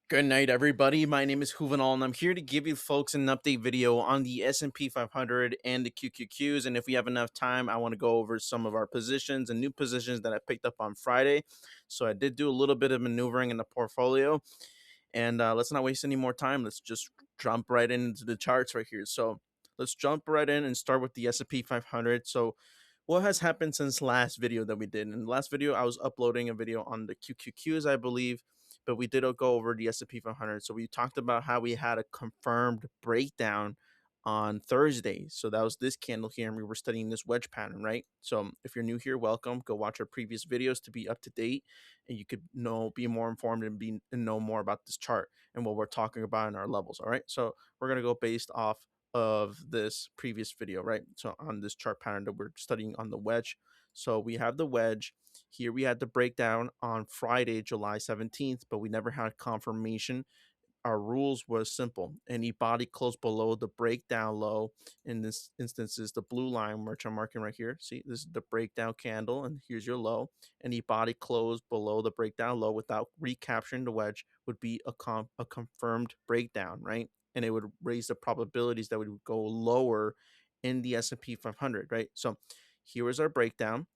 Good night, everybody. My name is Juvenal, and I'm here to give you folks an update video on the S&P 500 and the QQQs. And if we have enough time, I want to go over some of our positions and new positions that I picked up on Friday. So I did do a little bit of maneuvering in the portfolio, and let's not waste any more time. Let's just jump right into the charts right here. So let's jump right in and start with the S&P 500. So what has happened since last video that we did? In the last video, I was uploading a video on the QQQs, I believe, but we did go over the S&P 500. So we talked about how we had a confirmed breakdown on Thursday. So that was this candle here, and we were studying this wedge pattern, right? So if you're new here, welcome. Go watch our previous videos to be up to date, and you could be more informed and know more about this chart and what we're talking about in our levels. All right. So we're gonna go based off of this previous video, right? So on this chart pattern that we're studying on the wedge. So we have the wedge. Here we had the breakdown on Friday, July 17th, but we never had confirmation. Our rules was simple. Any body close below the breakdown low, in this instance is the blue line, which I'm marking right here. See, this is the breakdown candle, and here's your low. Any body close below the breakdown low without recapturing the wedge would be a confirmed breakdown, right? And it would raise the probabilities that we would go lower in the S&P 500, right? So here is our breakdown.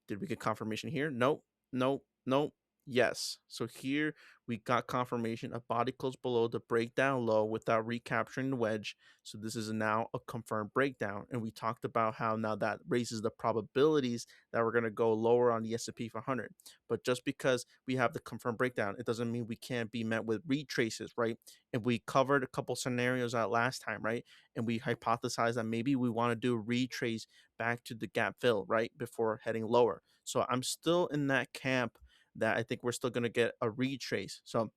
Did we get confirmation here? Nope, nope, nope. Yes. So here we got confirmation a body close below the breakdown low without recapturing the wedge. So this is now a confirmed breakdown. And we talked about how now that raises the probabilities that we're going to go lower on the S&P 500. But just because we have the confirmed breakdown, it doesn't mean we can't be met with retraces, right? And we covered a couple scenarios out last time, right? And we hypothesized that maybe we want to do a retrace back to the gap fill, right? Before heading lower. So I'm still in that camp that I think we're still going to get a retrace. So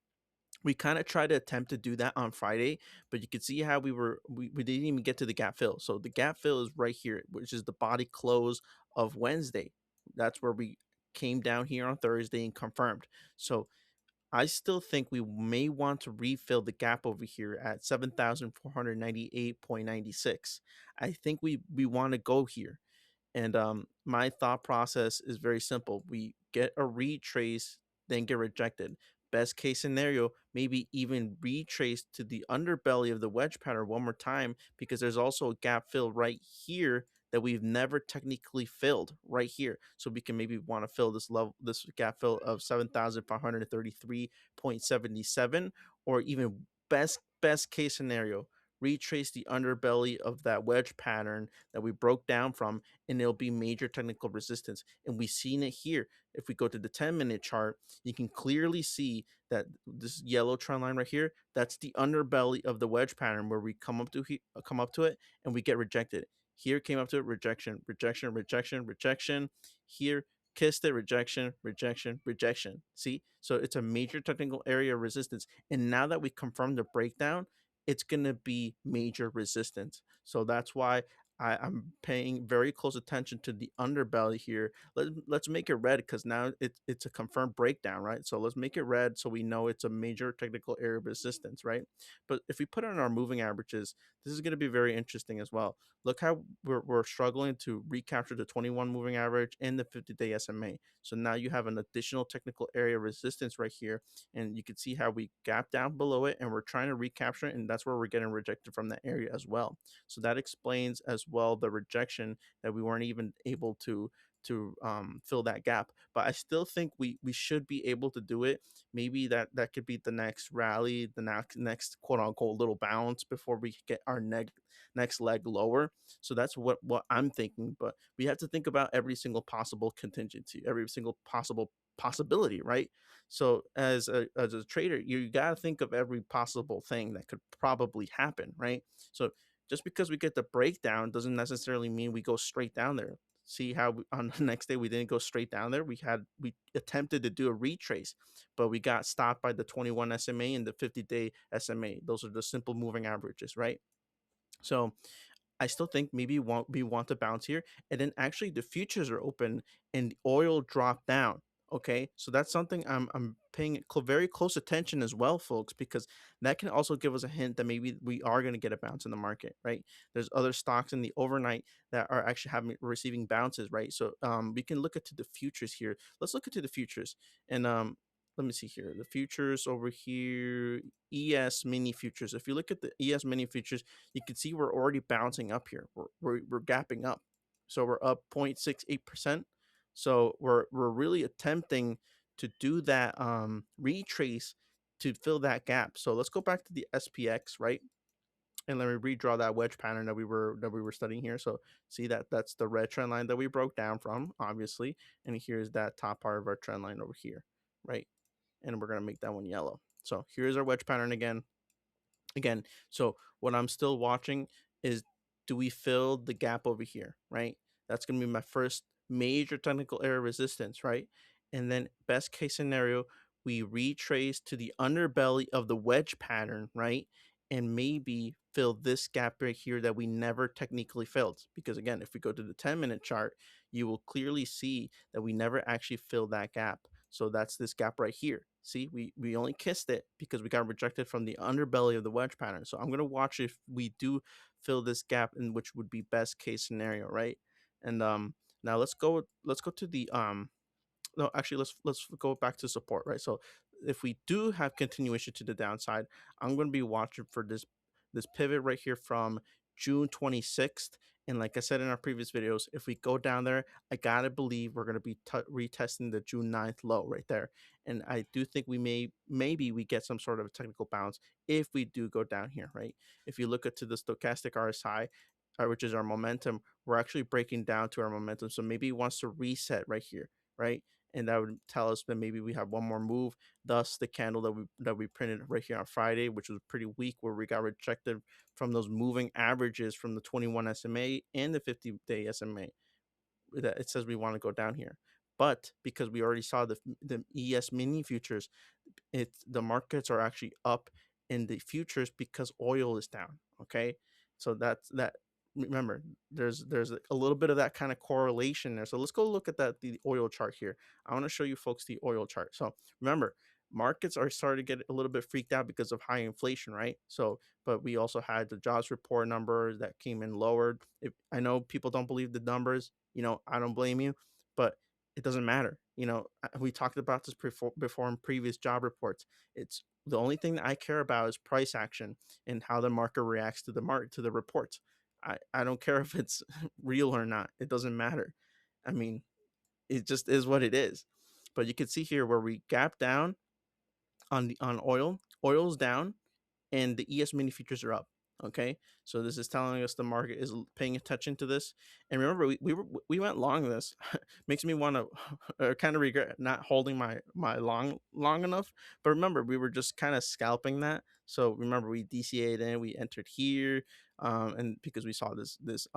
we kind of tried to attempt to do that on Friday, but you could see how we didn't even get to the gap fill. So the gap fill is right here, which is the body close of Wednesday. That's where we came down here on Thursday and confirmed. So I still think we may want to refill the gap over here at 7,498.96. I think we want to go here. And my thought process is very simple. We get a retrace, then get rejected. Best case scenario, maybe even retrace to the underbelly of the wedge pattern one more time, because there's also a gap fill right here that we've never technically filled right here. So we can maybe want to fill this level, this gap fill of 7,533.77, or even best case scenario, retrace the underbelly of that wedge pattern that we broke down from, and it'll be major technical resistance. And we've seen it here. If we go to the 10-minute chart, you can clearly see that this yellow trend line right here, that's the underbelly of the wedge pattern where we come up to it and we get rejected. Here came up to it, rejection, rejection, rejection, rejection. Here kissed it, rejection, rejection, rejection. See? So it's a major technical area of resistance. And now that we confirmed the breakdown, it's going to be major resistance. So that's why I'm paying very close attention to the underbelly here. Let's make it red, because now it's a confirmed breakdown, right? So let's make it red so we know it's a major technical area of resistance, right? But if we put on our moving averages, this is going to be very interesting as well. Look how we're struggling to recapture the 21 moving average and the 50-day SMA. So now you have an additional technical area of resistance right here, and you can see how we gap down below it and we're trying to recapture it, and that's where we're getting rejected from that area as well. So that explains as well the rejection, that we weren't even able to fill that gap. But I still think we should be able to do it. Maybe that could be the next rally, the next quote unquote little bounce before we get our next leg lower. So that's what I'm thinking. But we have to think about every single possible contingency, every single possible possibility, right? So as a trader, you got to think of every possible thing that could probably happen, right? So just because we get the breakdown doesn't necessarily mean we go straight down there. See how on the next day we didn't go straight down there. We attempted to do a retrace, but we got stopped by the 21 SMA and the 50-day SMA. Those are the simple moving averages, right? So I still think maybe we want to bounce here, and then actually the futures are open and oil dropped down. Okay, so that's something I'm paying very close attention as well, folks, because that can also give us a hint that maybe we are going to get a bounce in the market, right? There's other stocks in the overnight that are actually having receiving bounces, right? So we can look into the futures here. Let's look into the futures, and let me see here. The futures over here, ES mini futures. If you look at the ES mini futures, you can see we're already bouncing up here. We're gapping up, so we're up 0.68%. So we're really attempting to do that retrace to fill that gap. So let's go back to the SPX, right? And let me redraw that wedge pattern that we were studying here. So see that that's the red trend line that we broke down from, obviously, and here's that top part of our trend line over here, right? And we're gonna make that one yellow. So here's our wedge pattern again. So what I'm still watching is, do we fill the gap over here, right? That's going to be my first major technical area resistance, right? And then best case scenario, we retrace to the underbelly of the wedge pattern, right? And maybe fill this gap right here that we never technically filled, because again, if we go to the 10-minute chart, you will clearly see that we never actually filled that gap. So that's this gap right here. See, we only kissed it because we got rejected from the underbelly of the wedge pattern. So I'm gonna watch if we do fill this gap, in which would be best case scenario, right? And now let's go to the no, actually, let's go back to support, right? So if we do have continuation to the downside, I'm going to be watching for this pivot right here from June 26th. And like I said in our previous videos, if we go down there, I gotta believe we're going to be retesting the June 9th low right there. And I do think maybe we get some sort of a technical bounce if we do go down here, right? If you look at to the stochastic RSI, which is our momentum, we're actually breaking down to our momentum. So maybe it wants to reset right here, right? And that would tell us that maybe we have one more move. Thus, the candle that we printed right here on Friday, which was pretty weak, where we got rejected from those moving averages from the 21 SMA and the 50-day SMA. That it says we want to go down here, but because we already saw the ES mini futures, it's the markets are actually up in the futures because oil is down. Okay, so that's that. Remember, there's a little bit of that kind of correlation there. So let's go look at the oil chart here. I want to show you folks the oil chart. So remember, markets are starting to get a little bit freaked out because of high inflation, right? So, but we also had the jobs report numbers that came in lowered. If I know people don't believe the numbers, I don't blame you, but it doesn't matter. We talked about this before in previous job reports. It's the only thing that I care about is price action and how the market reacts to the reports. I don't care if it's real or not. It doesn't matter. I mean, it just is what it is. But you can see here where we gap down on oil. Oil's down, and the ES mini futures are up. Okay, so this is telling us the market is paying attention to this. And remember, we went long this. Makes me want to kind of regret not holding my long enough. But remember, we were just kind of scalping that. So remember, we DCA'd in, we entered here, and because we saw this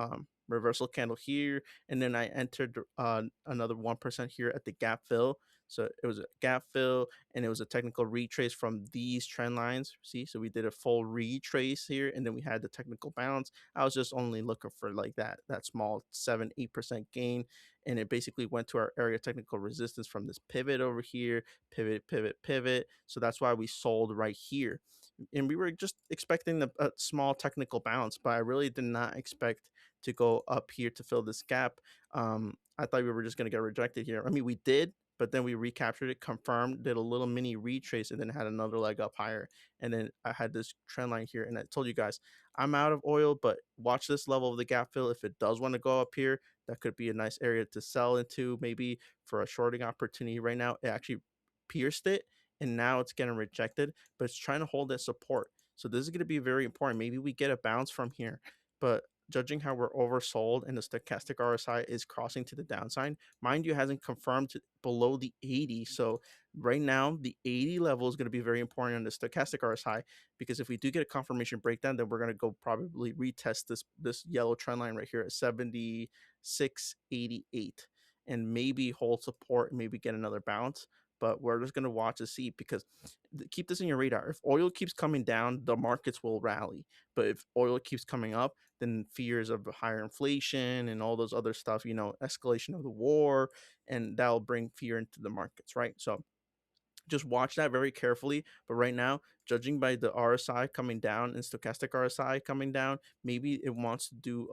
reversal candle here, and then I entered another 1% here at the gap fill. So it was a gap fill, and it was a technical retrace from these trend lines. See, so we did a full retrace here, and then we had the technical bounce. I was just only looking for like that small 7-8% gain, and it basically went to our area technical resistance from this pivot over here, pivot. So that's why we sold right here, and we were just expecting a small technical bounce, but I really did not expect to go up here to fill this gap. I thought we were just going to get rejected here. I mean, we did, but then we recaptured it, confirmed, did a little mini retrace, and then had another leg up higher. And then I had this trend line here, and I told you guys, I'm out of oil, but watch this level of the gap fill. If it does want to go up here, that could be a nice area to sell into, maybe for a shorting opportunity. Right now, it actually pierced it, and now it's getting rejected, but it's trying to hold that support. So this is going to be very important. Maybe we get a bounce from here, but judging how we're oversold and the stochastic RSI is crossing to the downside, mind you, hasn't confirmed to below the 80. So right now, the 80 level is going to be very important on the stochastic RSI, because if we do get a confirmation breakdown, then we're going to go probably retest this yellow trend line right here at 76.88. and maybe hold support and maybe get another bounce. But we're just going to watch to see, because keep this in your radar. If oil keeps coming down, the markets will rally. But if oil keeps coming up, then fears of higher inflation and all those other stuff, escalation of the war, and that'll bring fear into the markets, right? So just watch that very carefully. But right now, judging by the RSI coming down and stochastic RSI coming down, maybe it wants to do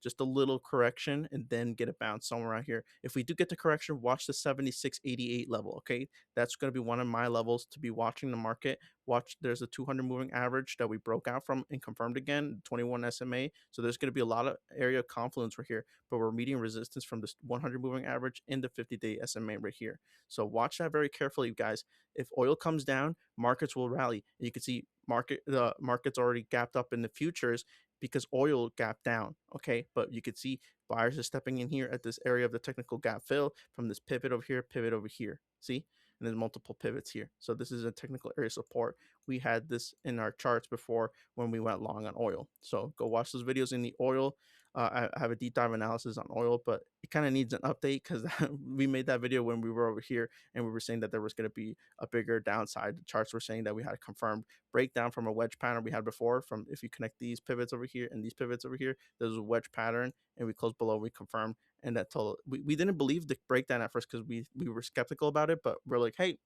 just a little correction and then get a bounce somewhere out here. If we do get the correction, watch the 76.88 level. Okay, that's going to be one of my levels to be watching the market. Watch, there's a 200 moving average that we broke out from and confirmed again, 21 SMA. So there's going to be a lot of area of confluence right here, but we're meeting resistance from this 100 moving average in the 50-day SMA right here. So watch that very carefully, guys. If oil comes down, markets will rally. And you can see the market's already gapped up in the futures because oil gapped down. Okay, but you could see buyers are stepping in here at this area of the technical gap fill from this pivot over here, pivot over here. See? And there's multiple pivots here. So this is a technical area support. We had this in our charts before when we went long on oil. So go watch those videos in the oil. I have a deep dive analysis on oil, but it kind of needs an update because we made that video when we were over here and we were saying that there was going to be a bigger downside. The charts were saying that we had a confirmed breakdown from a wedge pattern we had before. From if you connect these pivots over here and these pivots over here, there's a wedge pattern, and we closed below, we confirmed, and that told we didn't believe the breakdown at first because we were skeptical about it, but we're like, hey,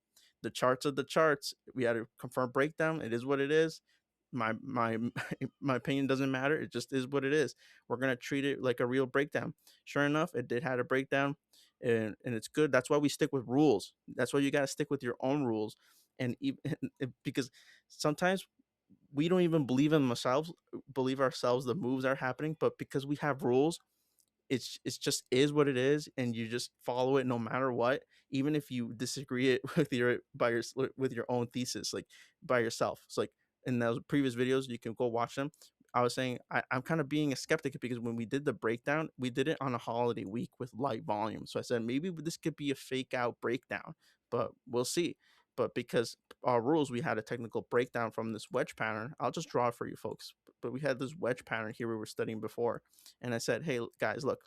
the charts are the charts. We had a confirmed breakdown. It is what it is. My my opinion doesn't matter. It just is what it is. We're gonna treat it like a real breakdown. Sure enough, it did had a breakdown, and it's good. That's why we stick with rules. That's why you gotta stick with your own rules, and even because sometimes we don't even believe ourselves the moves are happening, but because we have rules, it's just is what it is, and you just follow it no matter what, even if you disagree it with your own thesis, like by yourself. It's like in those previous videos, you can go watch them. I was saying I'm kind of being a skeptic because when we did the breakdown, we did it on a holiday week with light volume. So I said maybe this could be a fake out breakdown, but we'll see. But because our rules, we had a technical breakdown from this wedge pattern. I'll just draw it for you folks. But we had this wedge pattern here we were studying before, and I said, hey guys, look,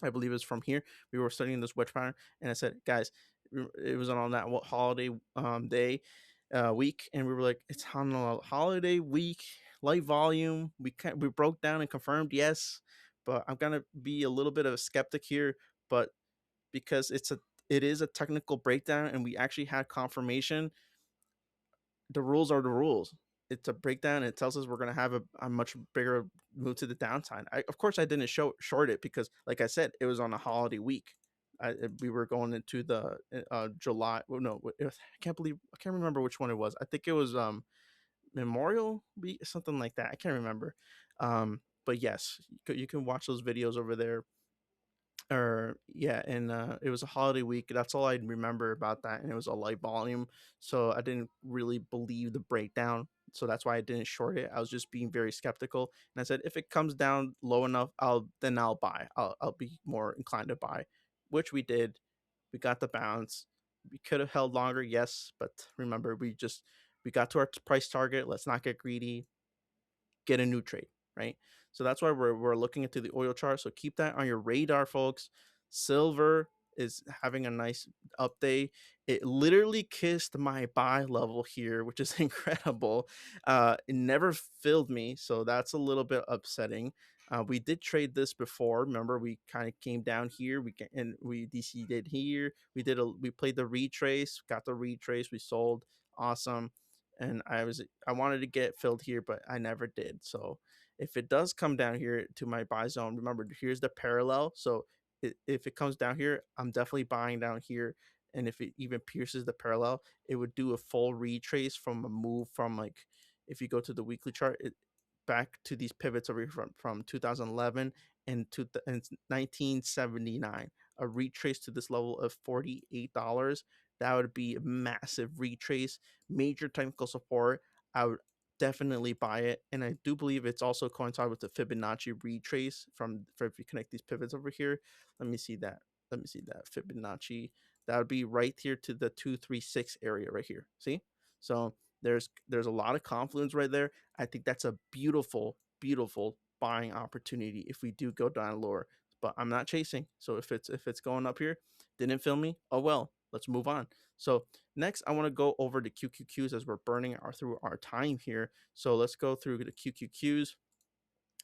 I believe it's from here. We were studying this wedge pattern, and I said, guys, it was on that holiday day week, and we were like, it's on a holiday week, light volume. We broke down and confirmed, yes, but I'm gonna be a little bit of a skeptic here, but because it is a technical breakdown, and we actually had confirmation. The rules are the rules. It's a breakdown. It tells us we're going to have a much bigger move to the downside. Of course, I didn't short it because, like I said, it was on a holiday week. We were going into the July. Well, no, I can't remember which one it was. I think it was Memorial Week, something like that. I can't remember. But yes, you can watch those videos over there, or yeah, and it was a holiday week. That's all I remember about that, and it was a light volume, so I didn't really believe the breakdown. So that's why I didn't short it. I was just being very skeptical, and I said if it comes down low enough, I'll buy. I'll be more inclined to buy, which we did. We got the bounce. We could have held longer, yes, but remember, we got to our price target. Let's not get greedy, get a new trade, right? So that's why we're looking into the oil chart. So keep that on your radar, folks. Silver is having a nice update. It literally kissed my buy level here, which is incredible. It never filled me, so that's a little bit upsetting. We did trade this before. Remember, we kind of came down here. We DC did here. We played the retrace, got the retrace. We sold. Awesome. And I wanted to get filled here, but I never did. So if it does come down here to my buy zone, remember here's the parallel. So if it comes down here, I'm definitely buying down here. And if it even pierces the parallel, it would do a full retrace from a move from, like, if you go to the weekly chart, back to these pivots over here from 2011 and 1979, a retrace to this level of $48. That would be a massive retrace, major technical support. I would definitely buy it, and I do believe it's also coincide with the Fibonacci retrace for if you connect these pivots over here. Let me see that. Fibonacci. That would be right here to the 236 area right here. See? So there's a lot of confluence right there. I think that's a beautiful, beautiful buying opportunity if we do go down lower. but I'm not chasing. So if it's going up here, didn't fill me. Oh well, let's move on. So next, I want to go over the QQQs as we're burning through our time here. So let's go through the QQQs.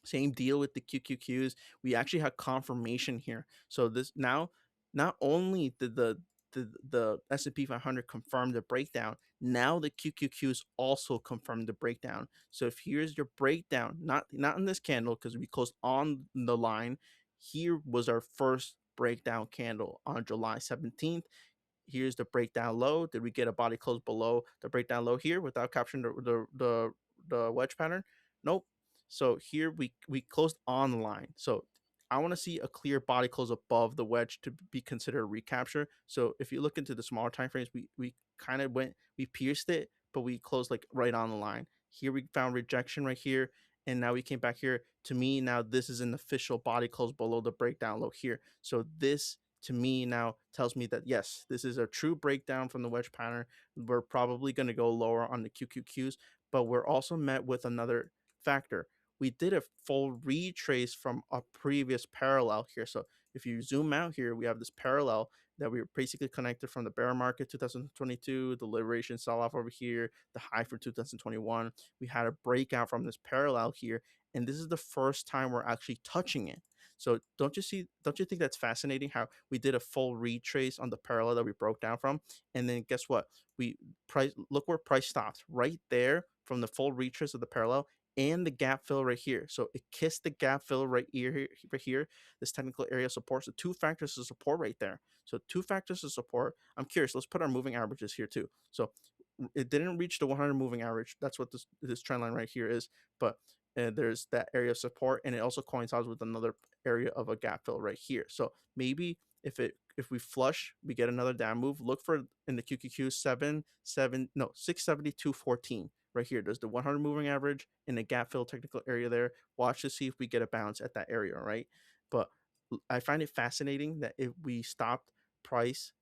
Same deal with the QQQs. We actually had confirmation here. So this now, not only did the S&P 500 confirm the breakdown, now the QQQs also confirmed the breakdown. So if here's your breakdown, not in this candle because we closed on the line. Here was our first breakdown candle on July 17th. Here's the breakdown low. Did we get a body close below the breakdown low here without capturing the wedge pattern? Nope. So here we closed on the line. So I want to see a clear body close above the wedge to be considered a recapture. So if you look into the smaller time frames, we kind of we pierced it, but we closed like right on the line. Here we found rejection right here, and now we came back here. To me, now this is an official body close below the breakdown low here. So this to me now tells me that yes, this is a true breakdown from the wedge pattern. We're probably going to go lower on the QQQs, but we're also met with another factor. We did a full retrace from a previous parallel here. So if you zoom out here, we have this parallel that we were basically connected from the bear market 2022, the liberation sell off over here, the high for 2021. We had a breakout from this parallel here, and this is the first time we're actually touching it. So don't you think that's fascinating how we did a full retrace on the parallel that we broke down from? And then guess what? We price look where price stops right there from the full retrace of the parallel and the gap fill right here. So it kissed the gap fill right here, this technical area of support. So two factors of support right there. So two factors of support. I'm curious. Let's put our moving averages here too. So it didn't reach the 100 moving average. That's what this trend line right here is. But there's that area of support, and it also coincides with another area of a gap fill right here. So maybe if we flush, we get another down move. Look for in the QQQ 672.14 right here. There's the 100 moving average in the gap fill technical area there. Watch to see if we get a bounce at that area, right? But I find it fascinating that if we stopped price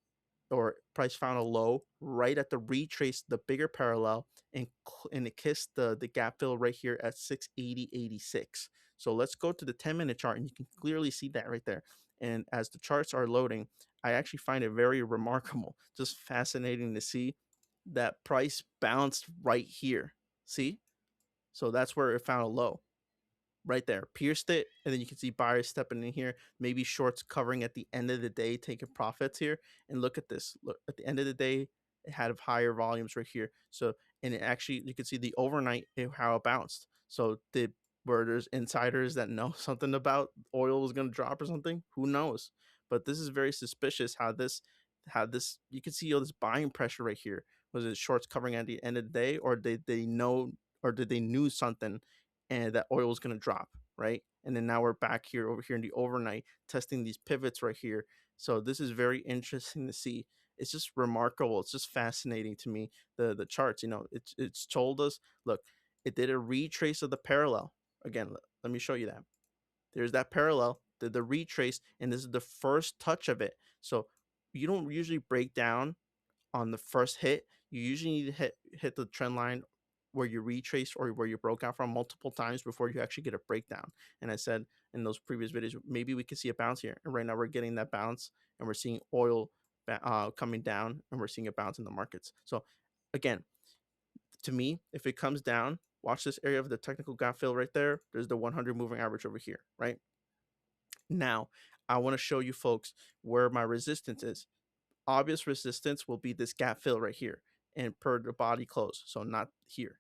or price found a low right at the retrace the bigger parallel and it kissed the gap fill right here at 680.86. So let's go to the 10-minute chart, and you can clearly see that right there. And as the charts are loading, I actually find it very remarkable, just fascinating to see that price bounced right here. See, so that's where it found a low right there, pierced it, and then you can see buyers stepping in here, maybe shorts covering at the end of the day, taking profits here. And look at this. Look at the end of the day, it had higher volumes right here. So, and it actually, you can see the overnight how it bounced. So, did where there's insiders that know something about oil was going to drop or something? Who knows? But this is very suspicious how this you can see all this buying pressure right here. Was it shorts covering at the end of the day, or did they know, or did they knew something and that oil is going to drop, right? And then now we're back here over here in the overnight testing these pivots right here. So this is very interesting to see. It's just remarkable. It's just fascinating to me. The charts, it's told us, look, it did a retrace of the parallel. Again, let me show you that. There's that parallel, the retrace, and this is the first touch of it. So you don't usually break down on the first hit. You usually need to hit the trend line where you retrace or where you broke out from multiple times before you actually get a breakdown. And I said in those previous videos, maybe we could see a bounce here. And right now we're getting that bounce, and we're seeing oil coming down, and we're seeing a bounce in the markets. So again, to me, if it comes down, watch this area of the technical gap fill right there. There's the 100 moving average over here, right? Now, I want to show you folks where my resistance is. Obvious resistance will be this gap fill right here and per the body close. So not here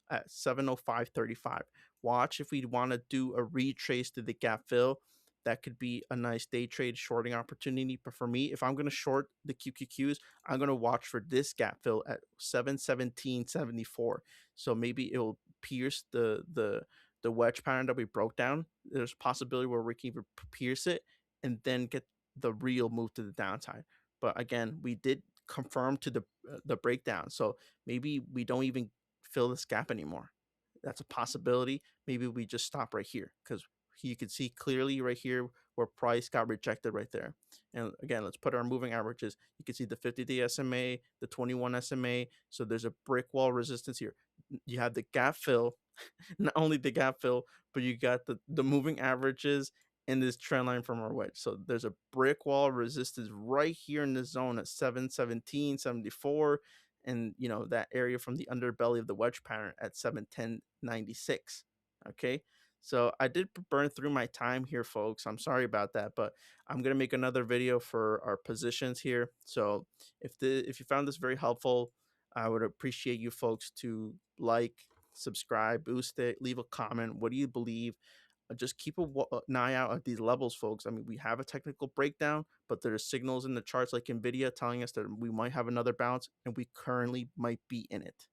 at 705.35. Watch if we want to do a retrace to the gap fill. That could be a nice day trade shorting opportunity. But for me, if I'm going to short the QQQs, I'm going to watch for this gap fill at 717.74. So maybe it will pierce the wedge pattern that we broke down. There's a possibility where we can even pierce it and then get the real move to the downside. But again, we did confirm to the breakdown, so maybe we don't even fill this gap anymore. That's a possibility. Maybe we just stop right here because you can see clearly right here where price got rejected right there. And again, let's put our moving averages. You can see the 50-day SMA, the 21 SMA. So there's a brick wall resistance here. You have the gap fill, not only the gap fill, but you got the moving averages in this trend line from our wedge. So there's a brick wall resistance right here in the zone at 717.74, and that area from the underbelly of the wedge pattern at 710.96. Okay. So I did burn through my time here, folks. I'm sorry about that, but I'm gonna make another video for our positions here. So if you found this very helpful, I would appreciate you folks to like, subscribe, boost it, leave a comment. What do you believe? Just keep an eye out at these levels, folks. I mean, we have a technical breakdown, but there are signals in the charts like NVIDIA telling us that we might have another bounce, and we currently might be in it.